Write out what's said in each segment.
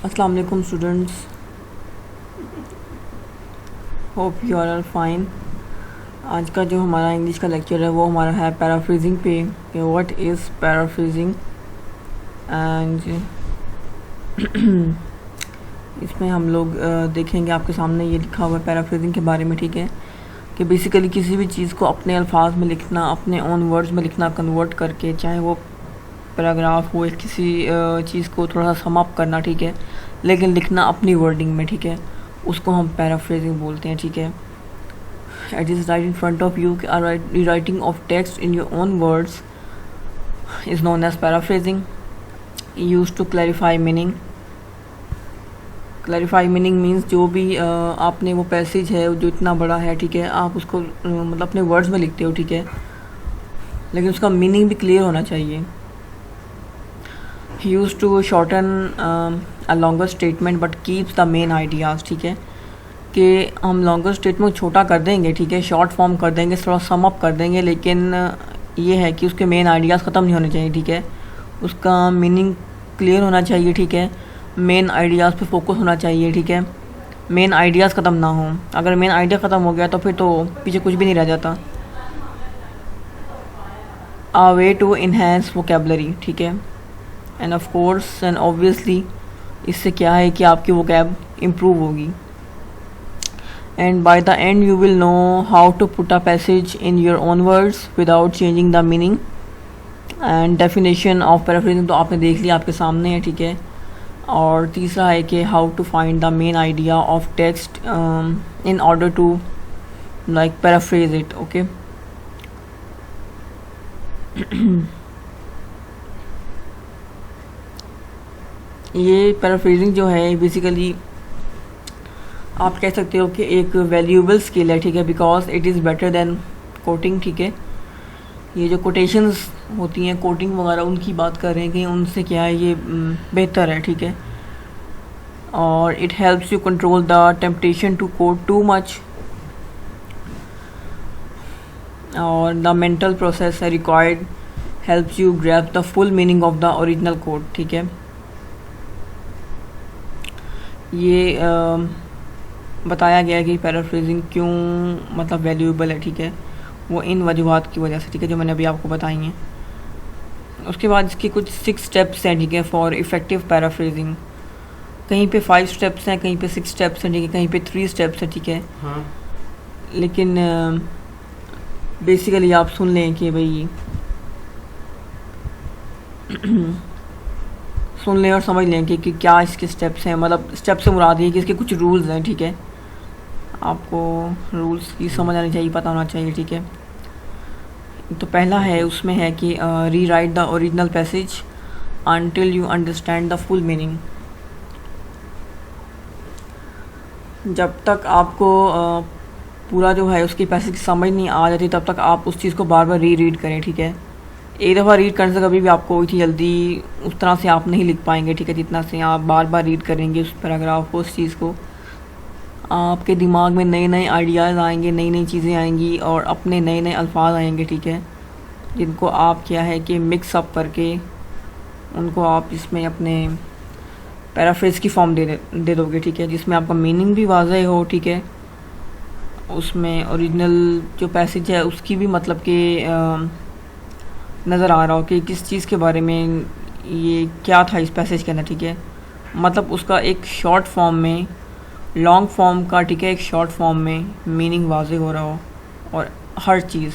अस्सलाम वालेकुम students, hope you are are fine. आज का जो हमारा इंग्लिश का लेक्चर है वो हमारा है पैराफ्रेजिंग पे, कि व्हाट इज़ पैराफ्रेजिंग। एंड इसमें हम लोग देखेंगे, आपके सामने ये लिखा हुआ है पैराफ्रेजिंग के बारे में, ठीक है, कि बेसिकली किसी भी चीज़ को अपने अल्फाज में लिखना, अपने ओन वर्ड्स में लिखना, कन्वर्ट करके, चाहे वो पैराग्राफ हो, किसी चीज़ को थोड़ा सा सम अप करना, ठीक है, लेकिन लिखना अपनी वर्डिंग में, ठीक है, उसको हम पैराफ्रेजिंग बोलते हैं, ठीक है। It is right in front of you, writing of text in your own words is known as paraphrasing, use to clarify meaning. Clarify meaning means जो भी आपने वो पैसेज है जो इतना बड़ा है, ठीक है, आप उसको मतलब अपने वर्ड्स में लिखते हो, ठीक है, लेकिन उसका मीनिंग भी क्लियर होना चाहिए। Use to shorten a longer statement but keeps the main ideas, ठीक है, कि हम लॉन्गर स्टेटमेंट छोटा कर देंगे, ठीक है, शॉर्ट फॉर्म कर देंगे, थोड़ा सम अप कर देंगे, लेकिन ये है कि उसके मेन आइडियाज़ ख़त्म नहीं होने चाहिए, ठीक है, उसका मीनिंग क्लियर होना चाहिए, ठीक है, मेन आइडियाज़ पे फोकस होना चाहिए, ठीक है, मेन आइडियाज़ ख़त्म ना हो। अगर मेन आइडिया ख़त्म हो गया तो फिर तो पीछे कुछ भी नहीं रह जाता। A way to enhance vocabulary, ठीक है, and of course and obviously इससे क्या है कि आपकी वोकैब इम्प्रूव होगी। And by the end you will know how to put a passage in your own words without changing the meaning. And definition of paraphrasing तो आपने देख लिया, आपके सामने है, ठीक है। और तीसरा है कि how to find the main idea of text in order to like paraphrase it, okay. ये पैराफ्रेजिंग जो है बेसिकली आप कह सकते हो कि एक वैल्यूएबल स्किल है, ठीक है, because it is better than coating, ठीक है। ये जो कोटेशंस होती हैं, कोटिंग वगैरह, उनकी बात कर रहे हैं कि उनसे क्या है, ये बेहतर है, ठीक है। और it helps you control the temptation to quote too much, और द मेंटल प्रोसेस है required helps you grab the full meaning of the original quote, ठीक है। ये बताया गया है कि पैराफ्रेजिंग क्यों मतलब वैल्यूएबल है, ठीक है, वो इन वजूहात की वजह से, ठीक है, जो मैंने अभी आपको बताई हैं। उसके बाद इसके कुछ 6 स्टेप्स हैं, ठीक है, फॉर इफ़ेक्टिव पैराफ्रेजिंग। कहीं पे 5 स्टेप्स हैं, कहीं पे 6 स्टेप्स हैं, ठीक है, कहीं पे 3 स्टेप्स हैं, ठीक है। हाँ। लेकिन बेसिकली आप सुन लें कि भाई सुन लें और समझ लें कि क्या इसके स्टेप्स हैं, मतलब स्टेप से मुराद ये कि इसके कुछ रूल्स हैं, ठीक है। आपको रूल्स की समझ आनी चाहिए, पता होना चाहिए, ठीक है। तो पहला है, उसमें है कि री right the original passage until you understand the full meaning. जब तक आपको पूरा जो है उसकी पैसेज समझ नहीं आ जाती, तब तक आप उस चीज़ को बार बार री रीड करें, ठीक है। एक दफ़ा रीड करने से कभी भी आपको इतनी जल्दी उस तरह से आप नहीं लिख पाएंगे, ठीक है, जितना से आप बार बार रीड करेंगे उस पैराग्राफ को, उस चीज़ को, आपके दिमाग में नए नए आइडियाज़ आएंगे, नई नई चीज़ें आएंगी और अपने नए नए अल्फाज आएंगे, ठीक है, जिनको आप क्या है कि मिक्स अप करके उनको आप इसमें अपने पैराफ्रेज की फॉर्म दे दोगे, ठीक है, जिसमें आपका मीनिंग भी वाज़ेह हो, ठीक है, उसमें ओरिजिनल जो पैसेज है उसकी भी मतलब कि नज़र आ रहा हो कि किस चीज़ के बारे में ये क्या था इस पैसेज के अंदर, ठीक है, मतलब उसका एक शॉर्ट फॉर्म में, लॉन्ग फॉर्म का, ठीक है, एक शॉर्ट फॉर्म में मीनिंग वाज़ेह हो रहा हो, और हर चीज़।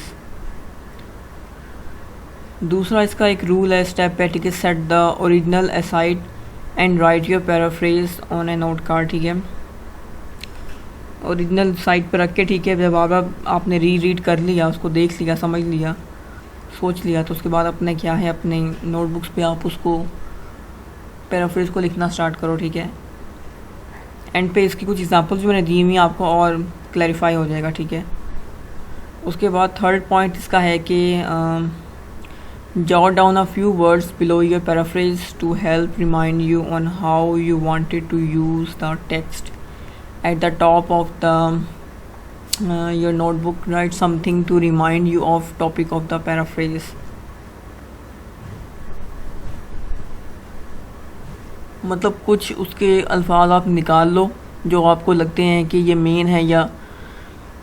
दूसरा इसका एक रूल है, स्टेप है, ठीक है, set the original aside and right your paraphrase on A note card, ठीक है। ओरिजिनल साइड पर रख के, ठीक है, जब बार आपने रीड कर लिया, उसको देख लिया, समझ लिया, सोच लिया, तो उसके बाद अपने क्या है, अपने नोटबुक्स पे आप उसको पैराफ्रेज को लिखना स्टार्ट करो, ठीक है। एंड पे इसकी कुछ एग्जांपल्स भी मैंने दी हुई, आपको और क्लैरिफाई हो जाएगा, ठीक है। उसके बाद थर्ड पॉइंट इसका है कि jot down a few words below your paraphrase to help remind you on how you wanted to use the text. At the top of the your notebook, write something to remind you of topic of the paraphrase. मतलब कुछ उसके अल्फाज आप निकाल लो जो आपको लगते हैं कि ये मेन है, या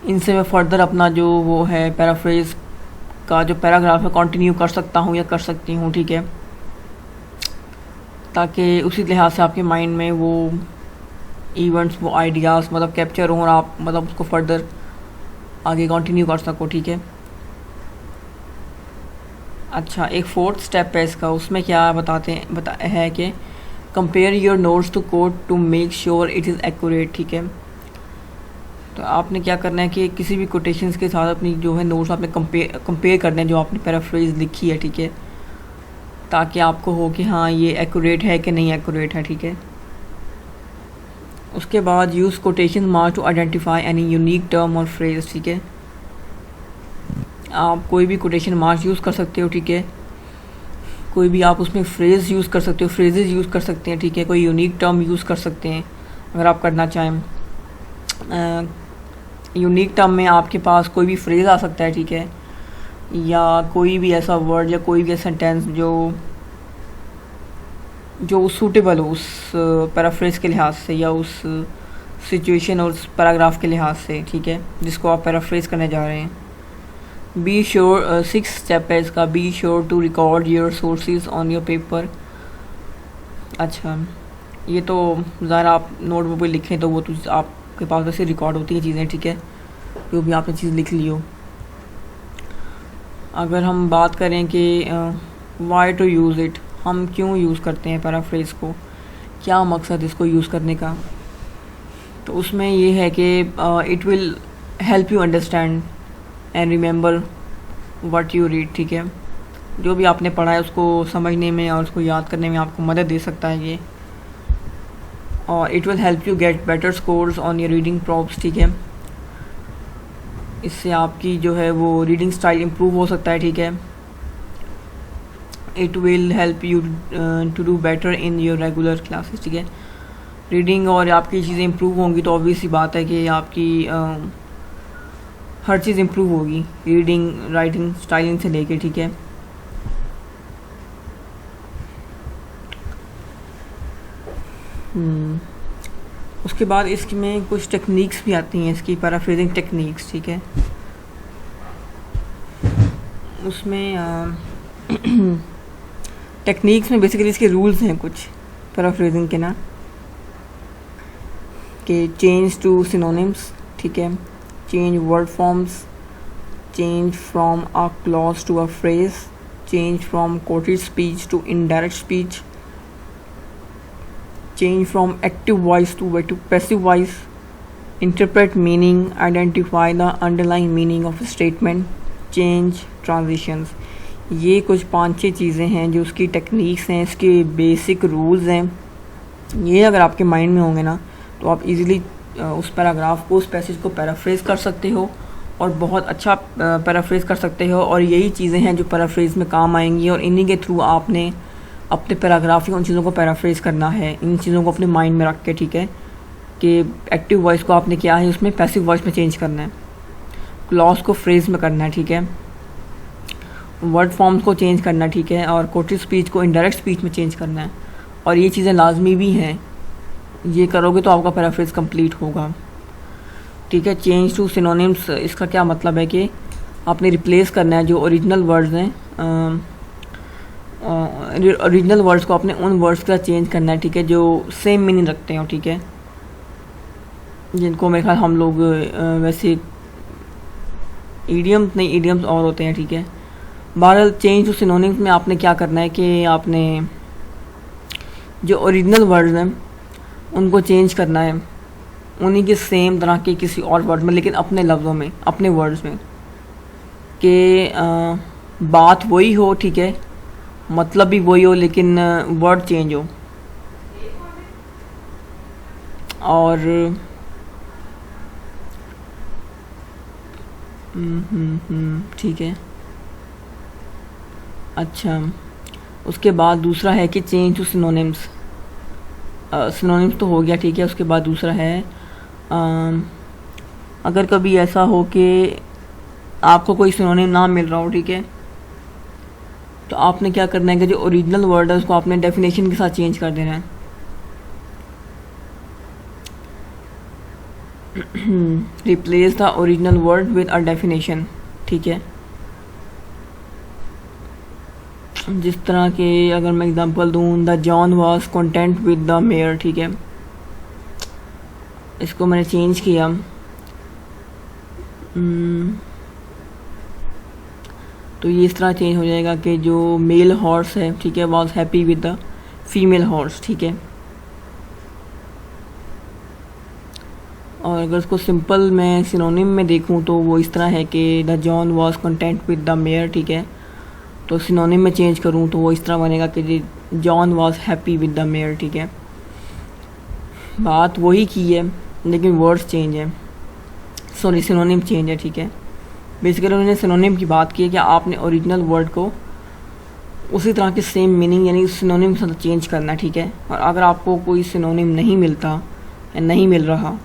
इनसे मैं फ़र्दर अपना जो वो है पैराफ्रेज का जो पैराग्राफ है कंटिन्यू कर सकता हूँ या कर सकती हूँ, ठीक है, ताकि उसी लिहाज से आपके माइंड में वो इवेंट्स, वो आइडियाज़ मतलब कैप्चर हों और आप मतलब उसको फर्दर आगे कंटिन्यू कर सको, ठीक है। अच्छा, एक फोर्थ स्टेप है इसका, उसमें क्या बता है कि compare your notes to code to make sure it is accurate, ठीक है। तो आपने क्या करना है कि किसी भी कोटेशंस के साथ अपनी जो है नोट्स आपने कंपेयर करने हैं जो आपने पैराफ्रेज लिखी है, ठीक है, ताकि आपको हो कि हाँ ये एक्यूरेट है कि नहीं एक्यूरेट है, ठीक है। उसके बाद use quotation mark to identify any unique term और फ्रेज, ठीक है। आप कोई भी कोटेशन मार्क यूज़ कर सकते हो, ठीक है। कोई भी आप उसमें फ्रेज़ यूज़ कर सकते हो, फ्रेजेस यूज़ कर सकते हैं, ठीक है। कोई यूनिक टर्म यूज़ कर सकते हैं अगर आप करना चाहें। यूनिक टर्म में आपके पास कोई भी फ्रेज़ आ सकता है, ठीक है, या कोई भी ऐसा वर्ड या कोई भी ऐसा सेंटेंस जो सूटेबल हो उस पैराफ्रेज के लिहाज से या उस सिचुएशन और उस पैराग्राफ के लिहाज से, ठीक है, जिसको आप पैराफ्रेज करने जा रहे हैं। बी श्योर, 6 स्टेप है इसका, be sure to record your sources on your paper. अच्छा, ये तो ज़रा आप नोटबुक पे लिखें तो वो तो आपके पास वैसे रिकॉर्ड होती है चीज़ें, ठीक है, जो भी आपने चीज़ लिख ली हो। अगर हम बात करें कि वाई टू यूज़ इट, हम क्यों यूज़ करते हैं पैराफ्रेज को, क्या मकसद इसको यूज़ करने का, तो उसमें ये है कि it will help you understand and remember what you read, ठीक है। जो भी आपने पढ़ा है उसको समझने में और उसको याद करने में आपको मदद दे सकता है ये। और it will help you get better scores on your reading प्रॉब्स, ठीक है। इससे आपकी जो है वो रीडिंग स्टाइल इम्प्रूव हो सकता है, ठीक है। It will help you to do better in your regular classes, ठीक है। रीडिंग और आपकी चीज़ें इम्प्रूव होंगी तो ऑब्वियस सी बात है कि आपकी हर चीज़ इम्प्रूव होगी, रीडिंग, राइटिंग, स्टाइलिंग से लेके, ठीक है। उसके बाद इसमें कुछ टेक्निक्स भी आती हैं, इसकी पैराफ्रेजिंग टेक्निक्स, ठीक है। उसमें टेक्निक्स में बेसिकली इसके रूल्स हैं कुछ पैराफ्रेजिंग के ना, कि चेंज टू सिनोनिम्स, ठीक है, change word forms, change from a clause to a phrase, change from quoted speech to indirect speech, change from active voice to passive voice, interpret meaning, identify the underlying meaning of a statement, change transitions। ये कुछ 5-6 चीज़ें हैं जो उसकी techniques हैं, इसके basic rules हैं। ये अगर आपके माइंड में होंगे ना तो आप इजीली उस पैराग्राफ को, उस पैसेज को पैराफ्रेज कर सकते हो और बहुत अच्छा पैराफ्रेज कर सकते हो। और यही चीज़ें हैं जो पैराफ्रेज में काम आएंगी और इन्हीं के थ्रू आपने अपने पैराग्राफ में उन चीज़ों को पैराफ्रेज करना है, इन चीज़ों को अपने माइंड में रख के, ठीक है, कि एक्टिव वॉइस को आपने क्या है उसमें पैसिव वॉइस में चेंज करना है, क्लॉज को फ्रेज में करना है, ठीक है, वर्ड फॉर्म्स को चेंज करना है, ठीक है, और कोटेड स्पीच को इनडायरेक्ट स्पीच में चेंज करना है। और ये चीज़ें लाजमी भी हैं, ये करोगे तो आपका पैराफ्रेज कंप्लीट होगा, ठीक है। चेंज टू सिनोनिम्स, इसका क्या मतलब है कि आपने रिप्लेस करना है जो ओरिजिनल वर्ड्स हैं, ओरिजिनल वर्ड्स को आपने उन वर्ड्स के साथ चेंज करना है, ठीक है, जो सेम मीनिंग रखते हो, ठीक है, जिनको मेरे ख्याल हम लोग वैसे ईडियम्स नहीं, ईडियम्स और होते हैं, ठीक है। बहरहाल चेंज टू सिनोनिम्स में आपने क्या करना है कि आपने जो ओरिजिनल वर्ड्स हैं उनको चेंज करना है उन्हीं के सेम तरह के किसी और वर्ड में, लेकिन अपने लफ्ज़ों में, अपने वर्ड्स में, कि बात वही हो, ठीक है, मतलब भी वही हो, लेकिन वर्ड चेंज हो। और ठीक है। अच्छा, उसके बाद दूसरा है कि चेंज टू सिनोनिम्स। सिनोनिम्स तो हो गया, ठीक है। उसके बाद दूसरा है अगर कभी ऐसा हो कि आपको कोई सिनोनिम ना मिल रहा हो, ठीक है, तो आपने क्या करना है कि जो ओरिजिनल वर्ड है उसको आपने डेफिनेशन के साथ चेंज कर देना है, replace the original word with a definition, ठीक है। जिस तरह के अगर मैं एग्जांपल दूँ, the John was content with the mayor, ठीक है। इसको मैंने चेंज किया, तो ये इस तरह चेंज हो जाएगा कि जो मेल हॉर्स है, ठीक है, was happy with the female horse, ठीक है। और अगर उसको सिंपल मैं सिनोनिम में देखूं तो वो इस तरह है कि the John was content with the mayor, ठीक है। तो सिनोनिम में चेंज करूं तो वो इस तरह बनेगा कि John was happy with the mayor, ठीक है। बात वही की है लेकिन वर्ड्स चेंज है, सॉरी सिनोनिम चेंज है, ठीक है। बेसिकली उन्होंने सिनोनिम की बात की है कि आपने ओरिजिनल वर्ड को उसी तरह के सेम मीनिंग यानी सिनोनिम से चेंज करना है, ठीक है। और अगर आपको कोई सिनोनिम नहीं मिलता या नहीं मिल रहा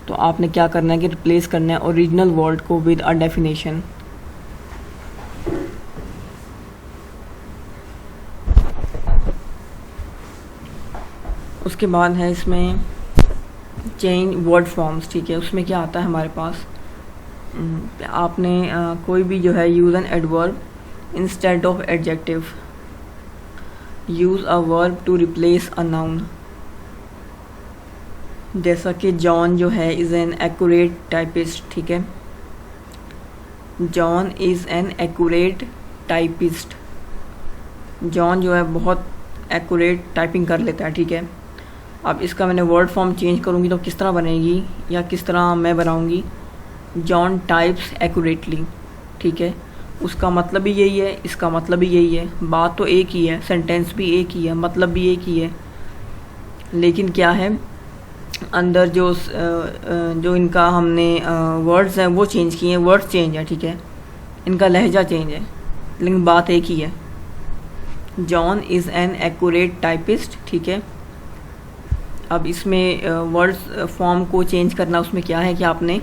तो आपने क्या करना है कि रिप्लेस करना है ओरिजिनल वर्ड को विद अ डेफिनेशन। उसके बाद है इसमें चेंज वर्ड फॉर्म्स, ठीक है। उसमें क्या आता है हमारे पास, आपने कोई भी जो है use an adverb instead of adjective, use a verb to replace a noun. जैसा कि जॉन जो है इज़ एन एक्यूरेट टाइपिस्ट, ठीक है। John is an accurate typist, John जो है बहुत एक्यूरेट टाइपिंग कर लेता है, ठीक है। अब इसका मैंने वर्ड फॉर्म चेंज करूँगी तो किस तरह बनेगी या किस तरह मैं बनाऊँगी, जॉन टाइप्स एक्यूरेटली, ठीक है। उसका मतलब भी यही है, इसका मतलब भी यही है, बात तो एक ही है, सेंटेंस भी एक ही है, मतलब भी एक ही है, लेकिन क्या है अंदर जो इनका हमने वर्ड्स हैं वो चेंज किए हैं, वर्ड्स चेंज है, ठीक है। इनका लहजा चेंज है लेकिन बात एक ही है। John is an accurate typist, ठीक है। अब इसमें वर्ड्स फॉर्म को चेंज करना, उसमें क्या है कि आपने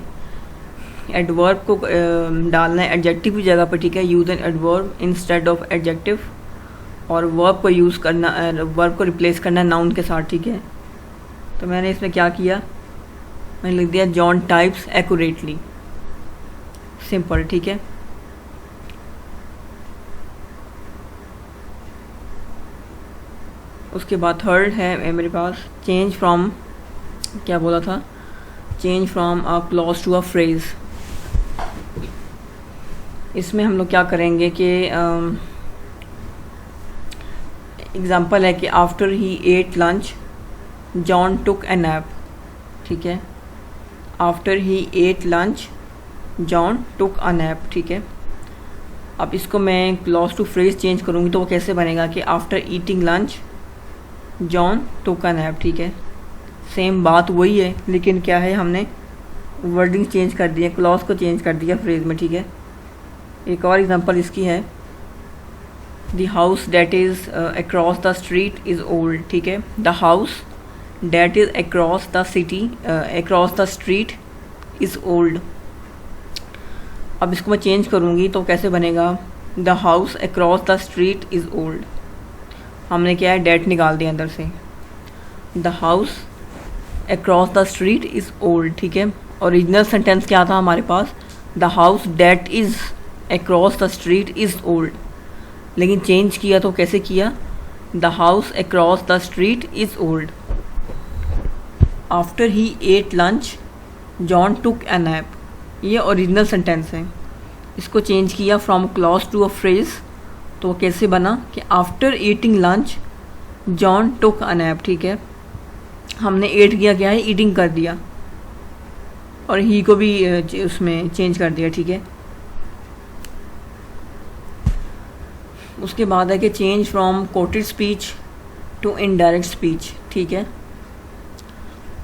एडवर्ब को डालना है एडजेक्टिव की जगह पर, ठीक है। Use an adverb instead of adjective, और वर्ब को यूज़ करना, वर्ब को रिप्लेस करना नाउन के साथ, ठीक है। तो मैंने इसमें क्या किया, मैंने लिख दिया जॉन टाइप्स एक्यूरेटली, सिंपल, ठीक है। उसके बाद थर्ड है मेरे पास चेंज फ्रॉम, क्या बोला था, change from a clause to a phrase. इसमें हम लोग क्या करेंगे कि एग्ज़ाम्पल है कि after he ate lunch John took a nap, ठीक है। After he ate lunch John took a nap, ठीक है। अब इसको मैं क्लॉज टू फ्रेज चेंज करूँगी तो वो कैसे बनेगा कि after eating lunch John took a nap, ठीक है। सेम बात वही है लेकिन क्या है हमने वर्डिंग चेंज कर दी है, क्लॉज को चेंज कर दिया फ्रेज में, ठीक है। एक और एग्जांपल इसकी है, the house that is across the street is old, ठीक है। The house that is across the city across the street is old. अब इसको मैं चेंज करूँगी तो कैसे बनेगा, the house across the street is old. हमने क्या है डैट निकाल दिया अंदर से, the house across the street is old, ठीक है। ओरिजिनल सेंटेंस क्या था हमारे पास, the house that is across the street is old, लेकिन चेंज किया तो कैसे किया, the house across the street is old. After he ate lunch John took a nap, ये ओरिजिनल सेंटेंस है। इसको चेंज किया from clause to a phrase तो कैसे बना कि after eating lunch John took a nap, ठीक है। हमने एट किया क्या है, ईटिंग कर दिया और ही को भी उसमें चेंज कर दिया, ठीक है। उसके बाद है कि change from quoted speech to indirect speech, ठीक है।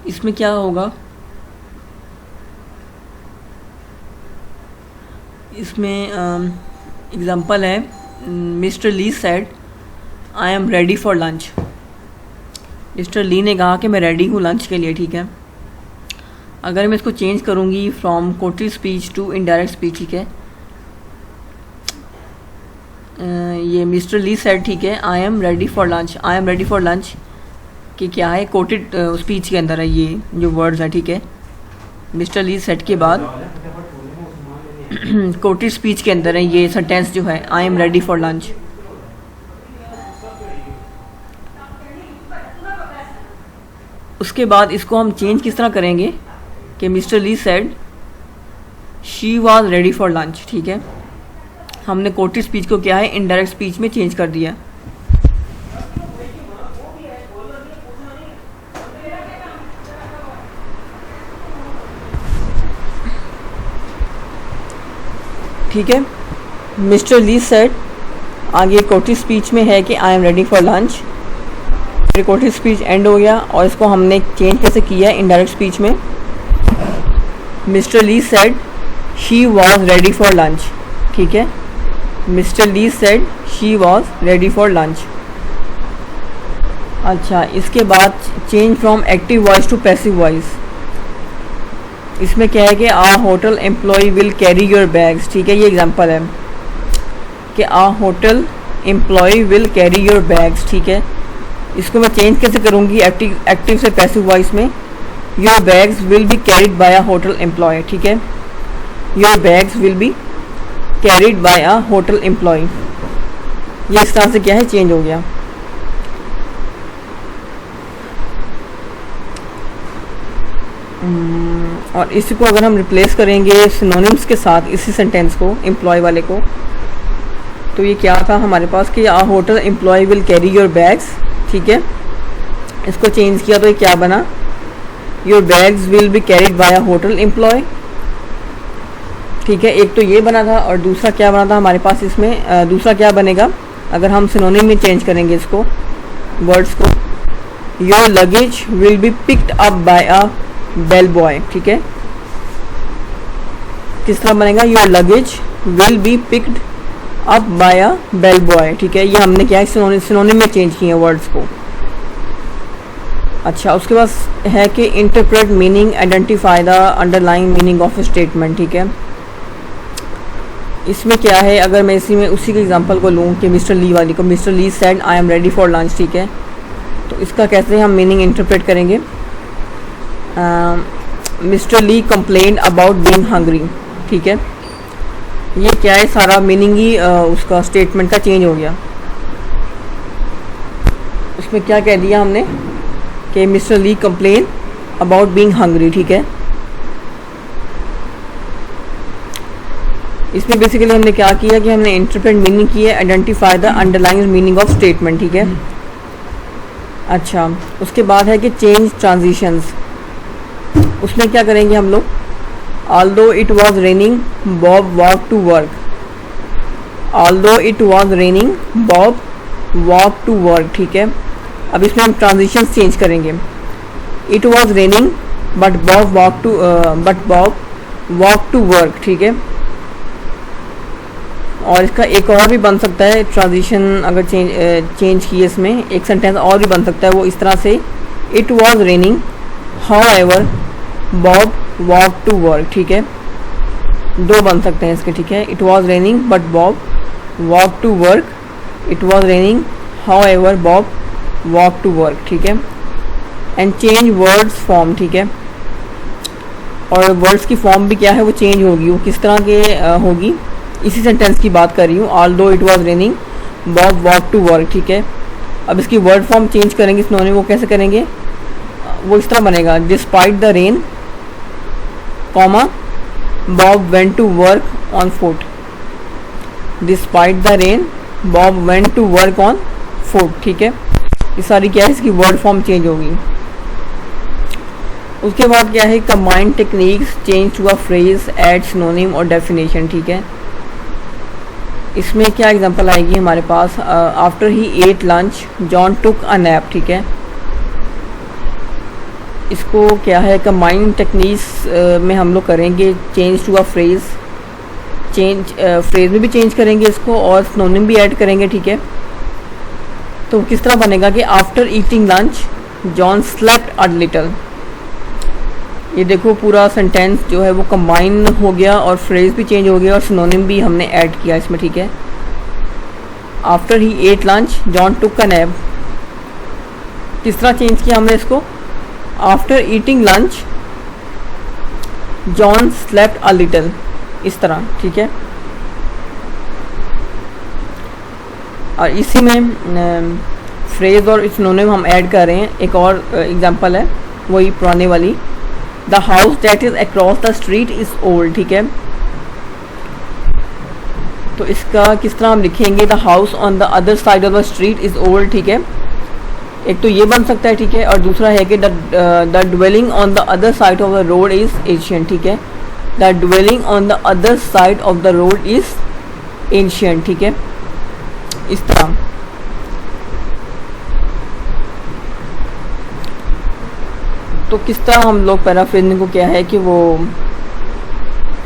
इसमें क्या होगा, इसमें एग्जांपल है Mr Lee said I am ready for lunch. Mr Lee ने कहा कि मैं रेडी हूँ लंच के लिए, ठीक है। अगर मैं इसको चेंज करूँगी from quoted speech to indirect speech, ठीक है। ये मिस्टर ली सेड, ठीक है, I am ready for lunch, I am ready for lunch कि क्या है कोटेड स्पीच के अंदर है ये जो वर्ड्स है, ठीक है। मिस्टर ली सेड के बाद कोटेड स्पीच के अंदर है ये सेंटेंस जो है, I am ready for lunch. उसके बाद इसको हम चेंज किस तरह करेंगे कि Mr Lee said she was ready for lunch. ठीक है, हमने कोटेड स्पीच को क्या है इनडायरेक्ट स्पीच में चेंज कर दिया। ठीक है, मिस्टर ली सेड आगे कोटेड स्पीच में है कि I am ready for lunch. फिर कोटेड स्पीच एंड हो गया और इसको हमने चेंज कैसे किया इनडायरेक्ट स्पीच में। Mr Lee said she was ready for lunch. ठीक है, Mr Lee said she was ready for lunch. अच्छा, इसके बाद change from active voice to passive voice. इसमें क्या है कि a hotel employ will carry your bags. ठीक है, ये एग्जांपल है कि a hotel employ will carry your bags. ठीक है, इसको मैं चेंज कैसे करूँगी एक्टिव से पैसिव वॉइस में। Your bags will be carried by a hotel employee. ठीक है, your bags will be carried by a hotel employee. ये इस तरह से क्या है चेंज हो गया। और इसको अगर हम रिप्लेस करेंगे सिनोनिम्स के साथ इसी सेंटेंस को एम्प्लॉय वाले को, तो ये क्या था हमारे पास कि a hotel employ will carry your bags. ठीक है, इसको चेंज किया तो ये क्या बना, your bags will be carried by a hotel employee. ठीक है, एक तो ये बना था और दूसरा क्या बना था हमारे पास इसमें, दूसरा क्या बनेगा अगर हम सिनोनिम में चेंज करेंगे इसको वर्ड्स को, your luggage will be picked up by a bell boy. ठीक है, किस तरह बनेगा, your luggage will be picked up by a bell boy. ठीक है, ये हमने क्या है सिनोनिम में चेंज किए वर्ड्स को। अच्छा, उसके बाद है कि interpret meaning, identify the underlying meaning of A statement. ठीक है, इसमें क्या है अगर मैं इसी में उसी के एग्जांपल को लूँ कि मिस्टर ली वाली को, Mr Lee said I am ready for lunch. ठीक है, तो इसका कैसे हम मीनिंग इंटरप्रेट करेंगे। Mr Lee complain about being hungry. ठीक है, ये क्या है सारा मीनिंग ही उसका स्टेटमेंट का चेंज हो गया। उसमें क्या कह दिया हमने कि Mr Lee complain about being hungry. ठीक है, इसमें बेसिकली हमने क्या किया कि हमने इंटरप्रेट मीनिंग की है, identify the underlying meaning of statement. ठीक है, अच्छा, उसके बाद है कि चेंज ट्रांजिशंस। उसमें क्या करेंगे हम लोग, although it was raining Bob walk to work. Although it was raining Bob walk to work. ठीक है, अब इसमें हम ट्रांजिशंस चेंज करेंगे। It was raining but Bob walk to work. ठीक है, और इसका एक और भी बन सकता है ट्रांजिशन अगर चेंज किए इसमें एक सेंटेंस और भी बन सकता है, वो इस तरह से, it was raining however Bob walk to work. ठीक है, दो बन सकते हैं इसके। ठीक है, it was raining but Bob walk to work, it was raining however Bob walk to work. ठीक है, एंड चेंज वर्ड्स फॉर्म। ठीक है, और वर्ड्स की फॉर्म भी क्या है वो चेंज होगी। वो किस तरह के होगी, इसी सेंटेंस की बात कर रही हूँ, although it was raining Bob walk to work. ठीक है, अब इसकी वर्ड फॉर्म चेंज करेंगे सिनोनिम, वो कैसे करेंगे, वो इस तरह बनेगा, despite the rain comma Bob went to work on foot. Despite the rain Bob went to work on foot. ठीक है, ये सारी क्या है इसकी वर्ड फॉर्म चेंज होगी। उसके बाद क्या है, combined techniques change to a phrase, add synonym और डेफिनेशन। ठीक है, इसमें क्या एग्जांपल आएगी हमारे पास, after he ate lunch John took a nap. ठीक है, इसको क्या है कंबाइंड टेक्निक्स में हम लोग करेंगे change to a phrase, phrase में भी चेंज करेंगे इसको और सिनोनिम भी ऐड करेंगे। ठीक है, तो किस तरह बनेगा कि after eating lunch John slept a little. ये देखो पूरा सेंटेंस जो है वो कंबाइन हो गया और फ्रेज भी चेंज हो गया और सिनोनिम भी हमने ऐड किया इसमें। ठीक है, after he ate lunch John took a nap, किस तरह चेंज किया हमने इसको, after eating lunch John slept a little, इस तरह, ठीक है। और इसी में फ्रेज और सिनोनिम हम ऐड कर रहे हैं। एक और एग्जांपल है वही पुराने वाली, the house that is across the street is old, ठीक है। तो इसका किस तरह हम लिखेंगे, the house on the other side of the street is old, ठीक है। एक तो ये बन सकता है, ठीक है, और दूसरा है कि the dwelling on the other side of the road is ancient, ठीक है। The dwelling on the other side of the road is ancient, ठीक है, इस तरह। तो किस तरह हम लोग पैराफ्रेजिंग को क्या है कि वो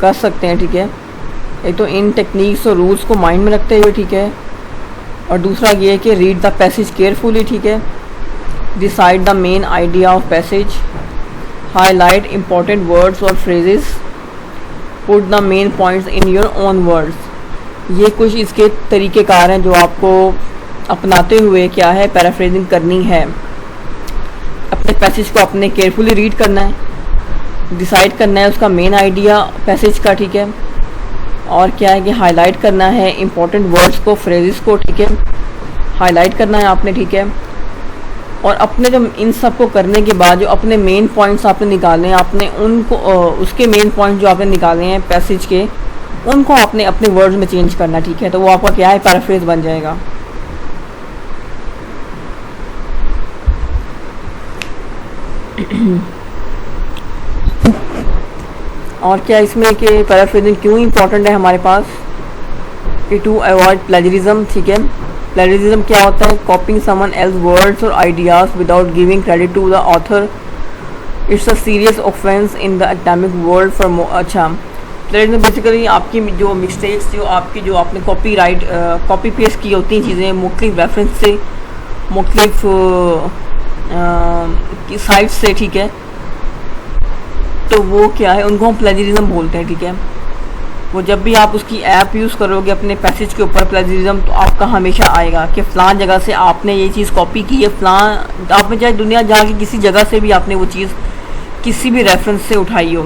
कर सकते हैं, ठीक है। एक तो इन टेक्निक्स और रूल्स को माइंड में रखते हुए, ठीक है, और दूसरा ये है कि रीड द पैसेज केयरफुली, ठीक है, decide the main idea of passage, highlight important words और phrases, put the main points in your own words. ये कुछ इसके तरीक़ेकार हैं जो आपको अपनाते हुए क्या है पैराफ्रेजिंग करनी है। अपने पैसेज को अपने केयरफुली रीड करना है, डिसाइड करना है उसका मेन आइडिया पैसेज का, ठीक है, और क्या है कि हाईलाइट करना है इंपॉर्टेंट वर्ड्स को, फ्रेजेस को, ठीक है, हाईलाइट करना है आपने, ठीक है। और अपने जो इन सब को करने के बाद जो अपने मेन पॉइंट्स आपने निकाले हैं, आपने उनको उसके मेन पॉइंट जो आपने निकाले हैं पैसेज के, उनको आपने अपने वर्ड्स में चेंज करना, ठीक है। तो वो आपका क्या है पैराफ्रेज बन जाएगा। और क्या इसमें कि पैराफ्रेजिंग क्यों इंपॉर्टेंट है हमारे पास, कि टू अवॉइड प्लेजरिज्म, ठीक है। प्लेजरिज्म क्या होता है, कॉपिंग समवन एल्स वर्ड्स और ideas without giving credit to the author, it's a serious offence in the academic world for अच्छा। प्लेजरिज्म बेसिकली आपकी जो मिस्टेक्स जो आपने कॉपी पेस्ट की होती हैं चीज़ें मुख्तलिफ रेफरेंस से, मुख्तलिफ साइट से, ठीक है, तो वो क्या है उनको हम प्लेजरिज्म बोलते हैं, ठीक है। वो जब भी आप उसकी ऐप यूज़ करोगे अपने पैसेज के ऊपर प्लेजरिज्म, तो आपका हमेशा आएगा कि फ़लाँ जगह से आपने ये चीज़ कॉपी की है, फ़लाँ आपने चाहे दुनिया जहाँ की किसी जगह से भी आपने वो चीज़ किसी भी रेफरेंस से उठाई हो,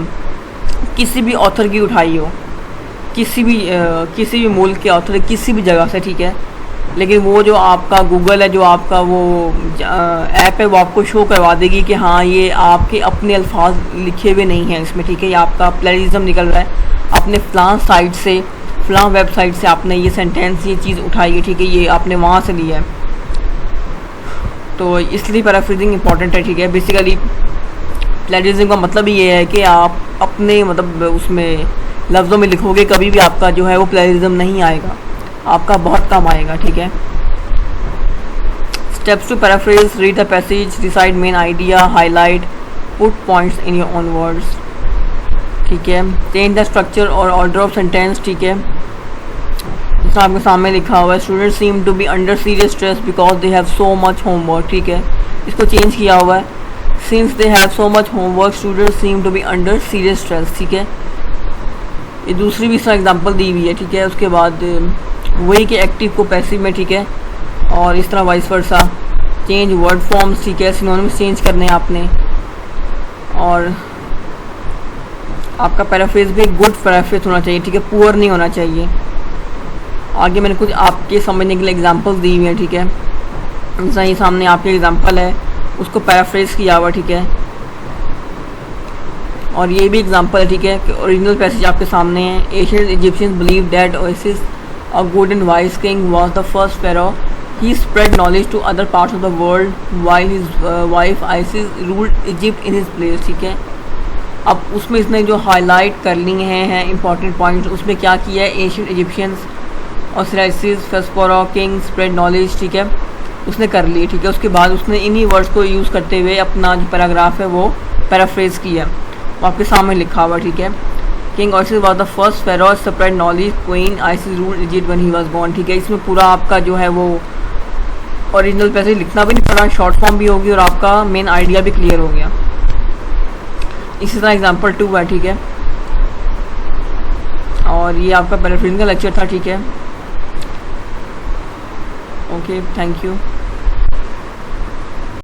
किसी भी ऑथर की उठाई हो, किसी भी मुल्क के ऑथर, किसी भी जगह से, ठीक है। लेकिन वो जो आपका गूगल है, जो आपका वो ऐप है, वो आपको शो करवा देगी कि हाँ ये आपके अपने अल्फाज लिखे हुए नहीं हैं इसमें, ठीक है, ये आपका प्लेजरिज्म निकल रहा है, अपने फ़लाँ साइट से, फ़लाँ वेबसाइट से आपने ये सेंटेंस, ये चीज़ उठाई है, ठीक है, ये आपने वहाँ से लिया है। तो इसलिए पैराफ्रेजिंग इंपॉर्टेंट है, ठीक है। बेसिकली प्लेजरिज्म का मतलब ये है कि आप अपने मतलब उसमें लफ्ज़ों में लिखोगे, कभी भी आपका जो है वो प्लेजरिज्म नहीं आएगा, आपका बहुत कम आएगा, ठीक है। Steps to paraphrase, read the passage, decide main idea, highlight, put points in your own words, ठीक है। चेंज द स्ट्रक्चर और ऑर्डर ऑफ सेंटेंस, ठीक है। जैसा आपके सामने लिखा हुआ है, students seem to be under serious stress because they have so much homework, ठीक है, इसको चेंज किया हुआ है, since they have so much homework students seem to be under serious stress, ठीक है। ये दूसरी भी इसका एग्जांपल दी हुई है, ठीक है। उसके बाद वही के एक्टिव को पैसिव में, ठीक है, और इस तरह vice versa. Change word forms, ठीक है, सिनोनिम्स चेंज करने हैं आपने। और आपका पैराफ्रेज भी एक गुड पैराफ्रेज होना चाहिए, ठीक है, पुअर नहीं होना चाहिए। आगे मैंने कुछ आपके समझने के लिए एग्जांपल्स दी हुई हैं, ठीक है। जैसा ये सामने आपके एग्जांपल है, उसको पैराफ्रेज किया हुआ, ठीक है। और ये भी एग्जांपल है, ठीक है, कि ओरिजिनल पैसेज आपके सामने है। एशियन इजिप्शियंस बिलीव दैट ओसिस a good and wise king was the first pharaoh, he spread knowledge to other parts of the world while his wife Isis ruled Egypt in his place, ठीक है। अब उसमें इसने जो highlight कर ली हैं important point, उसमें क्या किया है, एशियन इजिप्शियंस ओसिरिस फर्स्ट फेरो किंग स्प्रेड नॉलेज, ठीक है, उसने कर ली, ठीक है। उसके बाद उसने इन्हीं वर्ड्स को यूज़ करते हुए अपना जो पैराग्राफ है वो पैराफ्रेज किया, वो आपके सामने लिखा हुआ, ठीक है। King Isis was the first pharaoh spread knowledge, queen Isis ruled Egypt when he was born, ठीक है। इसमें पूरा आपका जो है वो ओरिजिनल पैसेज लिखना भी नहीं पड़ा, शॉर्ट फॉर्म भी होगी और आपका मेन आइडिया भी क्लियर हो गया। इसी तरह एग्जाम्पल 2 है, ठीक है। और ये आपका पैराफ्रेजिंग का लेक्चर था, ठीक है। Okay, thank you.